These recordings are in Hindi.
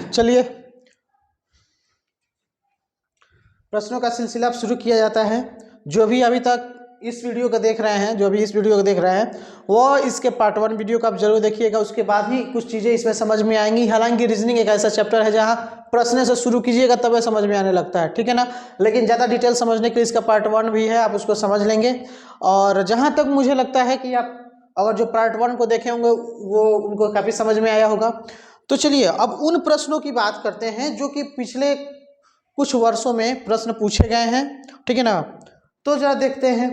चलिए प्रश्नों का सिलसिला अब शुरू किया जाता है। जो भी अभी तक इस वीडियो को देख रहे हैं वो इसके पार्ट 1 वीडियो को आप जरूर देखिएगा, उसके बाद ही कुछ चीज़ें इसमें समझ में आएंगी। हालांकि रीजनिंग एक ऐसा चैप्टर है जहाँ प्रश्न से शुरू कीजिएगा तब वह समझ में आने लगता है, ठीक है ना। लेकिन ज़्यादा डिटेल समझने के लिए इसका पार्ट 1 भी है, आप उसको समझ लेंगे। और जहाँ तक मुझे लगता है कि आप अगर जो पार्ट 1 को देखे होंगे वो उनको काफ़ी समझ में आया होगा। तो चलिए अब उन प्रश्नों की बात करते हैं जो कि पिछले कुछ वर्षों में प्रश्न पूछे गए हैं, ठीक है ना। तो जरा देखते हैं।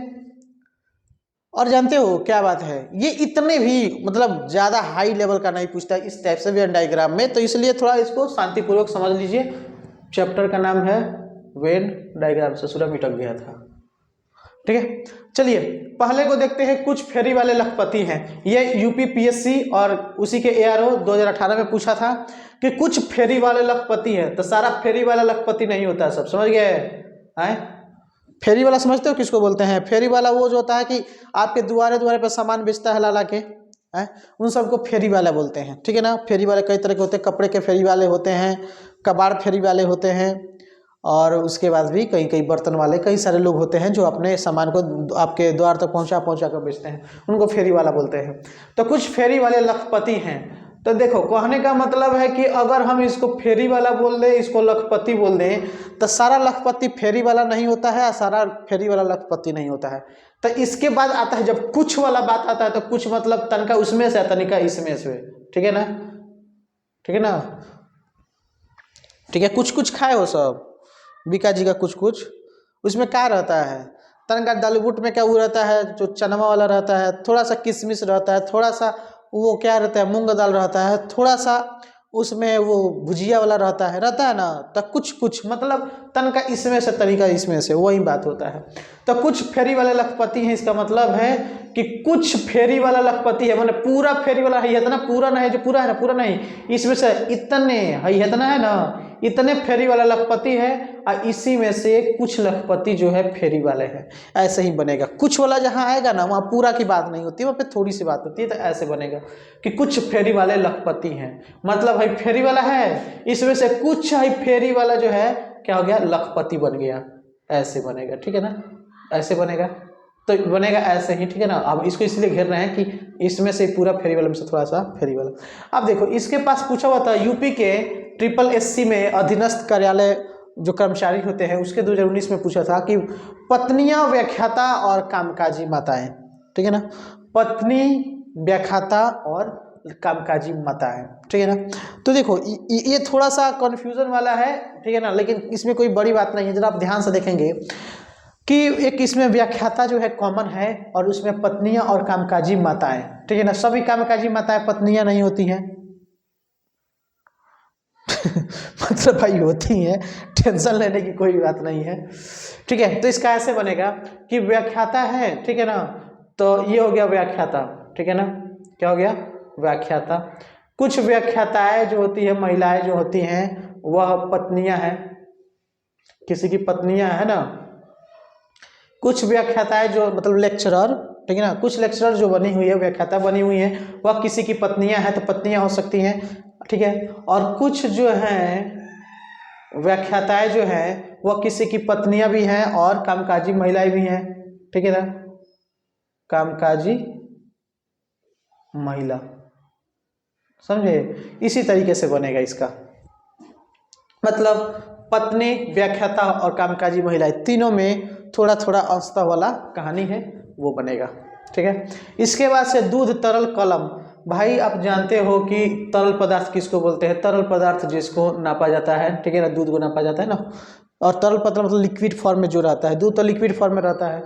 और जानते हो क्या बात है, ये इतने भी मतलब ज़्यादा हाई लेवल का नहीं पूछता इस टाइप से वेन डायग्राम में, तो इसलिए थोड़ा इसको शांतिपूर्वक समझ लीजिए। चैप्टर का नाम है वेन डायग्राम, से सूर्य मिटक गया था, ठीक है। चलिए पहले को देखते हैं। कुछ फेरी वाले लखपति हैं, ये यूपीपीएससी और उसी के एआरओ 2018 में पूछा था कि कुछ फेरी वाले लखपति हैं। तो सारा फेरी वाला लखपति नहीं होता, सब समझ गए हैं। फेरी वाला समझते हो किसको बोलते हैं? फेरी वाला वो जो होता है कि आपके द्वारे पर सामान बेचता है ला के, उन सबको फेरी वाला बोलते हैं, ठीक है ना। फेरी वाले कई तरह के होते हैं, कपड़े के फेरी वाले होते हैं, कबाड़ फेरी वाले होते हैं, और उसके बाद भी कई बर्तन वाले कई सारे लोग होते हैं जो अपने सामान को आपके द्वार तक पहुंचा कर बेचते हैं, उनको फेरी वाला बोलते हैं। तो कुछ फेरी वाले लखपति हैं। तो देखो कहने का मतलब है कि अगर हम इसको फेरी वाला बोल दें, इसको लखपति बोल दें, तो सारा लखपति फेरी वाला नहीं होता है और सारा फेरी वाला लखपति नहीं होता है। तो इसके बाद आता है जब कुछ वाला बात आता है, तो कुछ मतलब तनका उसमें से तनिका इसमें से, ठीक है ना, ठीक है ना, ठीक है। कुछ खाए हो सब बीका जी का कुछ उसमें क्या रहता है? तनका दालबुट में क्या वो रहता है जो चनमा वाला रहता है, थोड़ा सा किशमिश रहता है, थोड़ा सा वो क्या रहता है मूंग दाल रहता है, थोड़ा सा उसमें वो भुजिया वाला रहता है ना। तो कुछ मतलब तनका इसमें से तनिका इसमें से, वही बात होता है। तो कुछ फेरी वाले लखपति हैं, इसका मतलब है कि कुछ फेरी वाला लखपति है, मतलब पूरा फेरी वाला है इतना, पूरा नहीं जो पूरा है ना, पूरा नहीं, इसमें से इतने है इतना है ना, इतने फेरी वाला लखपति है और इसी में से कुछ लखपति जो है फेरी वाले हैं। ऐसे ही बनेगा। कुछ वाला जहाँ आएगा ना वहाँ पूरा की बात नहीं होती है, वहाँ पे थोड़ी सी बात होती है। तो ऐसे बनेगा कि कुछ फेरी वाले लखपति हैं, मतलब भाई फेरी वाला है, इसमें से कुछ है फेरी वाला जो है क्या हो गया, लखपति बन गया। ऐसे बनेगा, ठीक है ना, ऐसे बनेगा। तो बनेगा ऐसे ही, ठीक है ना। अब इसको इसलिए घेर रहे हैं कि इसमें से पूरा फेरी वाले में से थोड़ा सा फेरी वाला। अब देखो इसके पास पूछा हुआ था यूपी के SSSC में अधीनस्थ कार्यालय जो कर्मचारी होते हैं उसके 2019 में पूछा था कि पत्नियां व्याख्याता और कामकाजी माताएं, ठीक है ना, पत्नी व्याख्याता और कामकाजी माताएं, ठीक है ना। तो देखो ये थोड़ा सा कन्फ्यूजन वाला है, ठीक है ना, लेकिन इसमें कोई बड़ी बात नहीं है। जरा आप ध्यान से देखेंगे कि एक इसमें व्याख्याता जो है कॉमन है और उसमें पत्नियां और कामकाजी माताएं, ठीक है ना। सभी कामकाजी माताएं पत्नियां नहीं होती हैं मतलब भाई होती हैं, टेंशन लेने की कोई बात नहीं है, ठीक है। तो इसका ऐसे बनेगा कि व्याख्याता है, ठीक है ना, तो ये हो गया व्याख्याता, ठीक है ना, क्या हो गया, व्याख्याता। कुछ व्याख्याताएं जो होती है, महिलाएं जो होती हैं वह पत्नियां हैं, किसी की पत्नियां है ना। कुछ व्याख्याताएं जो मतलब लेक्चरर, ठीक है ना, कुछ लेक्चरर जो बनी हुई है, व्याख्याता बनी हुई है, वह किसी की पत्नियां हैं, तो पत्नियां हो सकती हैं, ठीक है। और कुछ जो हैं व्याख्याताएं जो हैं वह किसी की पत्नियां भी हैं और कामकाजी महिलाएं भी हैं, ठीक है ना, कामकाजी महिला, समझे। इसी तरीके से बनेगा इसका मतलब पत्नी, व्याख्याता और कामकाजी महिलाएं तीनों में थोड़ा थोड़ा अंशतः वाला कहानी है वो बनेगा, ठीक है। इसके बाद से दूध, तरल, कलम। भाई आप जानते हो कि तरल पदार्थ किसको बोलते हैं? तरल पदार्थ जिसको नापा जाता है, ठीक है ना, दूध को नापा जाता है ना। और तरल पदार्थ मतलब लिक्विड फॉर्म में जो रहता है, दूध तो लिक्विड फॉर्म में रहता है।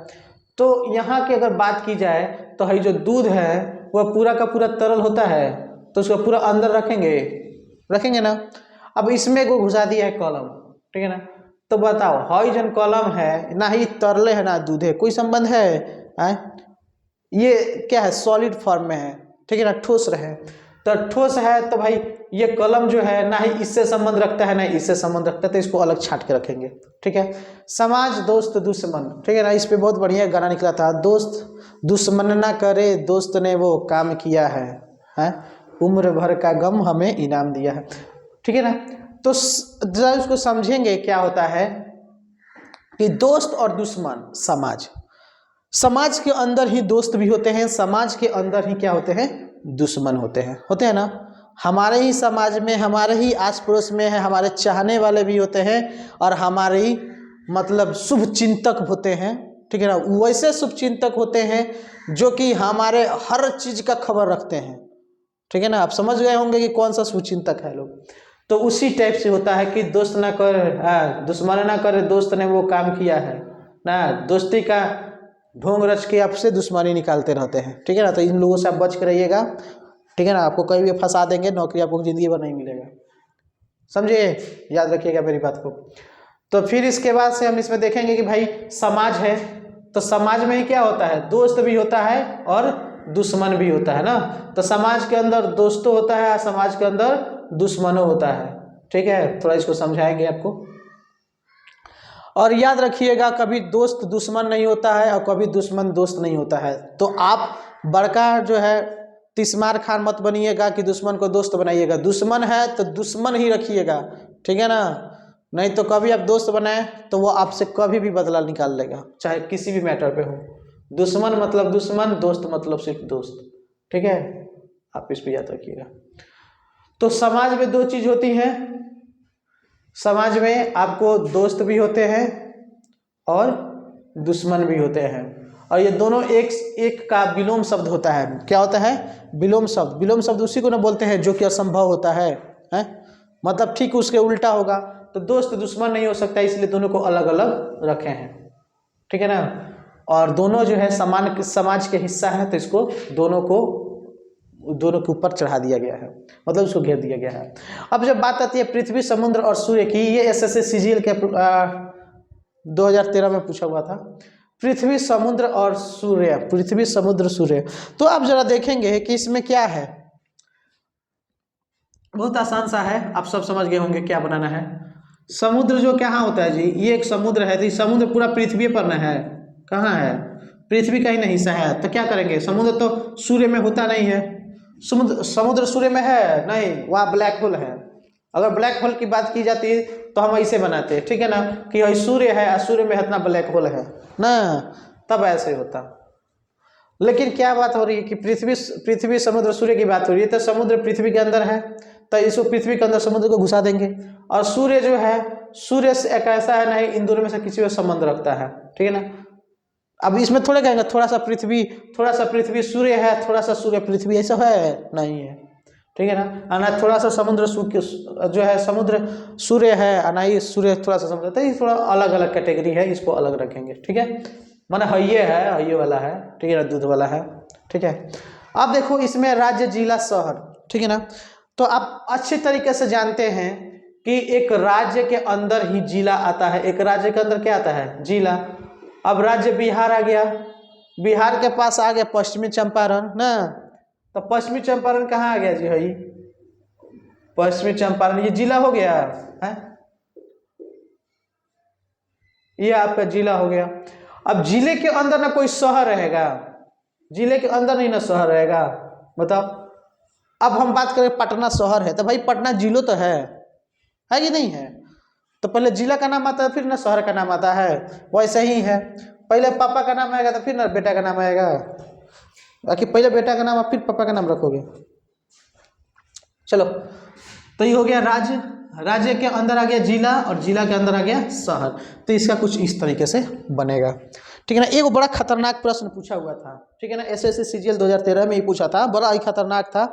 तो यहाँ की अगर बात की जाए तो है जो दूध है वह पूरा का पूरा तरल होता है, तो उसको पूरा अंदर रखेंगे ना। अब इसमें को घुसा दिया है कलम, ठीक है ना। तो बताओ हई जन कलम है ना, ही तरले है ना दूधे, कोई संबंध है? ये क्या है, सॉलिड फॉर्म में है, ठीक है ना, ठोस रहे। तो ठोस है तो भाई ये कलम जो है ना ही इससे संबंध रखता है ना इससे संबंध रखता है, तो इसको अलग छाट के रखेंगे, ठीक है। समाज, दोस्त, दुश्मन, ठीक है ना, इस पे बहुत बढ़िया गाना निकला था, दोस्त दुश्मन ना करे, दोस्त ने वो काम किया है, उम्र भर का गम हमें इनाम दिया है, ठीक है ना। तो जरा उसको समझेंगे क्या होता है कि दोस्त और दुश्मन। समाज के अंदर ही दोस्त भी होते हैं, समाज के अंदर ही क्या होते हैं, दुश्मन होते हैं ना। हमारे ही समाज में, हमारे ही आस पड़ोस में है, हमारे चाहने वाले भी होते हैं और हमारे ही मतलब शुभ चिंतक होते हैं, ठीक है ना। वैसे शुभ चिंतक होते हैं जो कि हमारे हर चीज़ का खबर रखते हैं, ठीक है ना। आप समझ गए होंगे कि कौन सा शुभ चिंतक है लोग। तो उसी टाइप से होता है कि दोस्त ना कर दुश्मन ना करे, दोस्त ने वो काम किया है ना, दोस्ती का ढोंग रच के आपसे दुश्मनी निकालते रहते हैं, ठीक है ना। तो इन लोगों से आप बच के रहिएगा, ठीक है ना। आपको कहीं भी फंसा देंगे, नौकरी आपको ज़िंदगी भर नहीं मिलेगा, समझिए, याद रखिएगा मेरी बात को। तो फिर इसके बाद से हम इसमें देखेंगे कि भाई समाज है, तो समाज में ही क्या होता है, दोस्त भी होता है और दुश्मन भी होता है ना। तो समाज के अंदर दोस्तों होता है, समाज के अंदर दुश्मनों होता है, ठीक है। थोड़ा इसको समझाएंगे आपको। और याद रखिएगा, कभी दोस्त दुश्मन नहीं होता है और कभी दुश्मन दोस्त नहीं होता है। तो आप बड़का जो है तिस्मार खान मत बनिएगा कि दुश्मन को दोस्त बनाइएगा। दुश्मन है तो दुश्मन ही रखिएगा, ठीक है ना। नहीं तो कभी आप दोस्त बनाए तो वो आपसे कभी भी बदला निकाल लेगा, चाहे किसी भी मैटर पे हो। दुश्मन मतलब दुश्मन, दोस्त मतलब सिर्फ दोस्त, ठीक है। आप इस पे याद रखिएगा। तो समाज में दो चीज होती है, समाज में आपको दोस्त भी होते हैं और दुश्मन भी होते हैं, और ये दोनों एक का विलोम शब्द होता है। क्या होता है, विलोम शब्द। विलोम शब्द उसी को ना बोलते हैं जो कि असंभव होता है, मतलब ठीक उसके उल्टा होगा। तो दोस्त दुश्मन नहीं हो सकता, इसलिए दोनों को अलग अलग रखे हैं, ठीक है ना। और दोनों जो है समान समाज के हिस्सा है, तो इसको दोनों के ऊपर चढ़ा दिया गया है, मतलब उसको घेर दिया गया है। अब जब बात आती है पृथ्वी समुद्र और सूर्य की, ये एसएससी सीजीएल के 2013 में पूछा हुआ था, पृथ्वी समुद्र और सूर्य, पृथ्वी समुद्र सूर्य। तो आप जरा देखेंगे कि इसमें क्या है, बहुत आसान सा है, आप सब समझ गए होंगे क्या बनाना है। समुद्र जो कहाँ होता है जी, ये एक समुद्र है, तो ये समुद्र पूरा पृथ्वी पर न है, कहाँ है, पृथ्वी का ही नहीं हिस्सा है। तो क्या करेंगे, समुद्र तो सूर्य में होता नहीं है, समुद्र सूर्य में है नहीं, वहाँ ब्लैक होल है। अगर ब्लैक होल की बात की जाती है तो हम ऐसे बनाते हैं, ठीक है ना, कि सूर्य है, सूर्य में इतना ब्लैक होल है ना, तब ऐसे होता। लेकिन क्या बात हो रही है कि पृथ्वी समुद्र सूर्य की बात हो रही है, तो समुद्र पृथ्वी के अंदर है, तो इसको पृथ्वी के अंदर समुद्र को घुसा देंगे। और सूर्य जो है, सूर्य से एक ऐसा है नहीं, इन दोनों में से किसी में संबंध रखता है, ठीक है ना। अब इसमें थोड़े कहेंगे थोड़ा सा पृथ्वी सूर्य है, थोड़ा सा सूर्य पृथ्वी, ऐसा है नहीं है, ठीक है ना। ना थोड़ा सा समुद्र जो है समुद्र सूर्य है, ना ही सूर्य थोड़ा सा समुद्र, तो ये थोड़ा अलग अलग कैटेगरी है, इसको अलग रखेंगे, ठीक है। माना हइये वाला है, ठीक है ना, दूध वाला है, ठीक है। अब देखो इसमें राज्य, जिला, शहर, ठीक है ना। तो आप अच्छे तरीके से जानते हैं कि एक राज्य के अंदर ही जिला आता है, एक राज्य के अंदर क्या आता है, जिला। अब राज्य बिहार आ गया, बिहार के पास आ गया पश्चिमी चंपारण ना, तो पश्चिमी चंपारण कहाँ आ गया जी, भाई पश्चिमी चंपारण, ये जिला हो गया है, ये आपका जिला हो गया। अब जिले के अंदर ना कोई शहर रहेगा, जिले के अंदर नहीं ना शहर रहेगा, बताओ। अब हम बात करें पटना शहर है, तो भाई पटना जिलो तो है कि नहीं है, तो पहले जिला का नाम आता है फिर ना शहर का नाम आता है, वैसे ही है, पहले पापा का नाम आएगा तो फिर ना बेटा का नाम आएगा, बाकी पहले बेटा का नाम और फिर पापा का नाम रखोगे। चलो, तो ये हो गया राज्य, राज्य के अंदर आ गया जिला और जिला के अंदर आ गया शहर। तो इसका कुछ इस तरीके से बनेगा, ठीक है ना। एक बड़ा खतरनाक प्रश्न पूछा हुआ था, ठीक है ना, एसएससी सीजीएल 2013 में ही पूछा था, बड़ा ही खतरनाक था।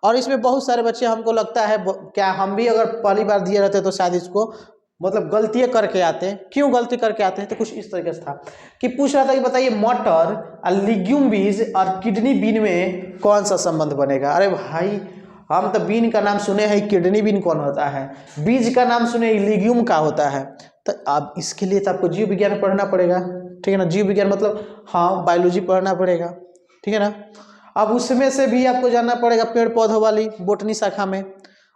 और इसमें बहुत सारे बच्चे, हमको लगता है क्या हम भी अगर पहली बार दिए रहते तो शायद इसको मतलब गलतियाँ करके आते हैं। क्यों गलती करके आते हैं, तो कुछ इस तरीके से था कि पूछ रहा था कि बताइए मटर और लिग्यूम बीज और किडनी बीन में कौन सा संबंध बनेगा। अरे भाई, हम तो बीन का नाम सुने हैं, किडनी बीन कौन होता है, बीज का नाम सुने, लिग्यूम का होता है। तो अब इसके लिए तो आपको जीव विज्ञान पढ़ना पड़ेगा, ठीक है ना, जीव विज्ञान मतलब हाँ बायोलॉजी पढ़ना पड़ेगा, ठीक है ना। अब उसमें से भी आपको जानना पड़ेगा पेड़ पौधों वाली बोटनी शाखा में,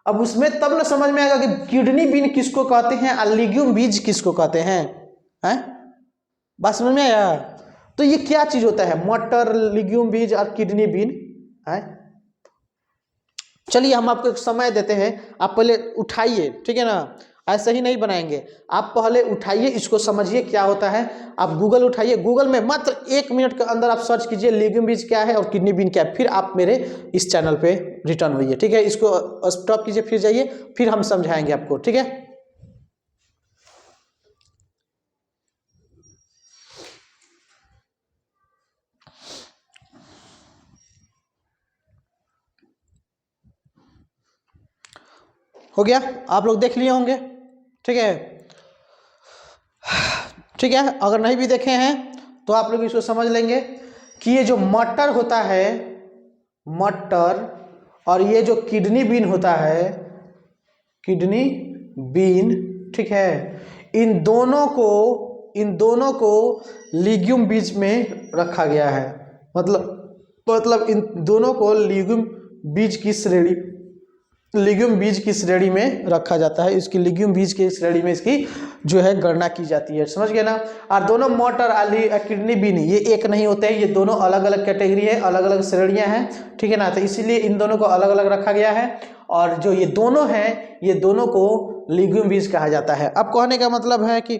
अब उसमें तब ना समझ में आएगा कि किडनी बीन किसको कहते हैं और लिग्यूम बीज किसको कहते हैं, बात समझ में आया। तो ये क्या चीज होता है, मटर, लिग्यूम बीज और किडनी बीन है। चलिए हम आपको एक समय देते हैं, आप पहले उठाइए, ठीक है ना, ऐसे ही नहीं बनाएंगे, आप पहले उठाइए, इसको समझिए क्या होता है। आप गूगल उठाइए, गूगल में मात्र 1 मिनट के अंदर आप सर्च कीजिए लेग्यूम बीज क्या है और किडनी बीन क्या है, फिर आप मेरे इस चैनल पे रिटर्न होइए, ठीक है। इसको स्टॉप कीजिए, फिर जाइए, फिर हम समझाएंगे आपको, ठीक है। हो गया, आप लोग देख लिए होंगे, ठीक है, ठीक है। अगर नहीं भी देखे हैं तो आप लोग इसको समझ लेंगे कि ये जो मटर होता है, मटर, और ये जो किडनी बीन होता है, किडनी बीन, ठीक है, इन दोनों को लीग्यूम बीज में रखा गया है। मतलब इन दोनों को लीग्यूम बीज की श्रेणी में रखा जाता है। इसकी लीग्यूम बीज की श्रेणी में इसकी जो है गणना की जाती है, समझ गए ना। और दोनों मटर किडनी बीन ये एक नहीं होते हैं, ये दोनों अलग अलग कैटेगरी है, अलग अलग श्रेणियां हैं, ठीक है ना। तो इसीलिए इन दोनों को अलग अलग रखा गया है, और जो ये दोनों हैं, ये दोनों को लीग्यूम बीज कहा जाता है। अब कहने का मतलब है कि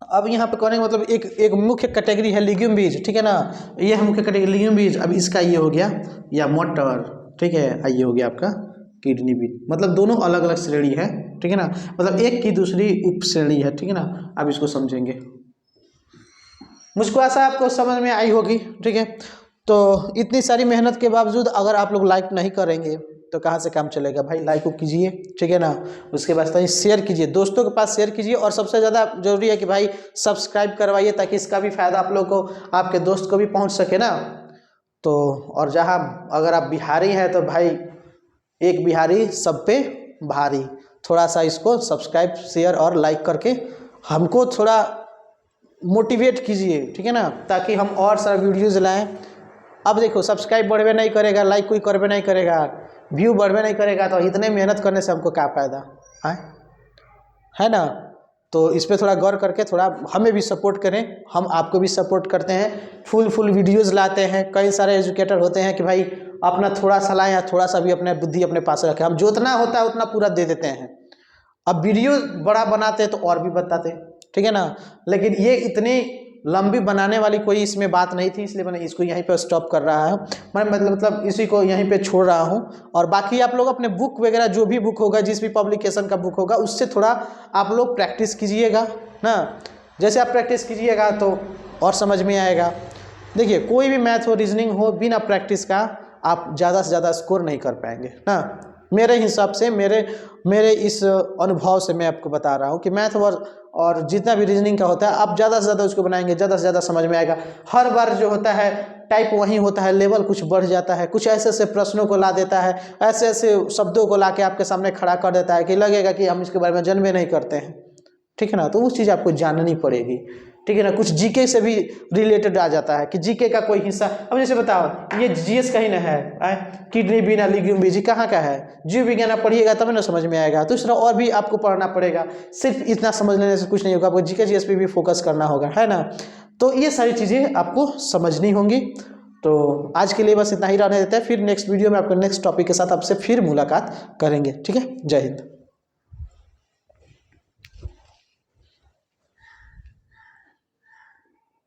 अब यहाँ पे कहने का मतलब एक मुख्य कैटेगरी है लीग्यूम बीज, ठीक है ना, ये मुख्य कैटेगरी लीग्यूम बीज। अब इसका ये हो गया या मटर, ठीक है, ये हो गया आपका किडनी बीन, मतलब दोनों अलग अलग श्रेणी है, ठीक है ना, मतलब एक की दूसरी उप श्रेणी है, ठीक है ना। अब इसको समझेंगे, मुझको आशा आपको समझ में आई होगी, ठीक है। तो इतनी सारी मेहनत के बावजूद अगर आप लोग लाइक नहीं करेंगे तो कहाँ से काम चलेगा भाई। लाइक को कीजिए, ठीक है ना, उसके बाद शेयर कीजिए, दोस्तों के पास शेयर कीजिए, और सबसे ज़्यादा जरूरी है कि भाई सब्सक्राइब करवाइए, ताकि इसका भी फायदा आप लोग को, आपके दोस्त को भी पहुँच सके ना। तो और जहाँ अगर आप बिहारी हैं तो भाई एक बिहारी सब पे भारी, थोड़ा सा इसको सब्सक्राइब, शेयर और लाइक करके हमको थोड़ा मोटिवेट कीजिए, ठीक है ना, ताकि हम और सारा वीडियोज़ लाएं। अब देखो सब्सक्राइब बढ़वे नहीं करेगा, लाइक कोई करवे नहीं करेगा, व्यू बढ़वे नहीं करेगा, तो इतने मेहनत करने से हमको क्या फ़ायदा है ना। तो इस पर थोड़ा गौर करके थोड़ा हमें भी सपोर्ट करें, हम आपको भी सपोर्ट करते हैं, फुल वीडियोज़ लाते हैं। कई सारे एजुकेटर होते हैं कि भाई अपना थोड़ा सा लाएं या थोड़ा सा भी अपने बुद्धि अपने पास रखें, हम जितना होता है उतना पूरा दे देते हैं। अब वीडियो बड़ा बनाते तो और भी बताते, ठीक है ना, लेकिन ये इतनी लंबी बनाने वाली कोई इसमें बात नहीं थी, इसलिए मैंने इसको यहीं पर स्टॉप कर रहा है। मैं मतलब इसी को यहीं पे छोड़ रहा हूँ। और बाकी आप लोग अपने बुक वगैरह जो भी बुक होगा, जिस भी पब्लिकेशन का बुक होगा, उससे थोड़ा आप लोग प्रैक्टिस कीजिएगा ना। जैसे आप प्रैक्टिस कीजिएगा तो और समझ में आएगा। देखिए कोई भी मैथ हो, रीजनिंग हो, बिना प्रैक्टिस का आप ज़्यादा से ज़्यादा स्कोर नहीं कर पाएंगे ना। मेरे हिसाब से, मेरे इस अनुभव से मैं आपको बता रहा हूँ कि मैथ और जितना भी रीजनिंग का होता है, आप ज़्यादा से ज़्यादा उसको बनाएंगे, ज़्यादा से ज़्यादा समझ में आएगा। हर बार जो होता है टाइप वही होता है, लेवल कुछ बढ़ जाता है, कुछ ऐसे ऐसे प्रश्नों को ला देता है, ऐसे ऐसे शब्दों को ला के आपके सामने खड़ा कर देता है कि लगेगा कि हम इसके बारे में जानबे नहीं करते हैं, ठीक है ना। तो उस चीज़ आपको जाननी पड़ेगी, ठीक है ना। कुछ जीके से भी रिलेटेड आ जाता है कि जीके का कोई हिस्सा, अब जैसे बताओ ये जीएस का ही ना है, किडनी बीन लीग्यूम बीज कहाँ का है, जीव विज्ञान आप पढ़िएगा तब ना समझ में आएगा। तो इस तरह और भी आपको पढ़ना पड़ेगा, सिर्फ इतना समझ लेने से कुछ नहीं होगा, आपको जीके जीएस पे भी फोकस करना होगा, है ना। तो ये सारी चीज़ें आपको समझनी होंगी। तो आज के लिए बस इतना ही रहने देते हैं, फिर नेक्स्ट वीडियो में आपको नेक्स्ट टॉपिक के साथ आपसे फिर मुलाकात करेंगे, ठीक है। जय हिंद।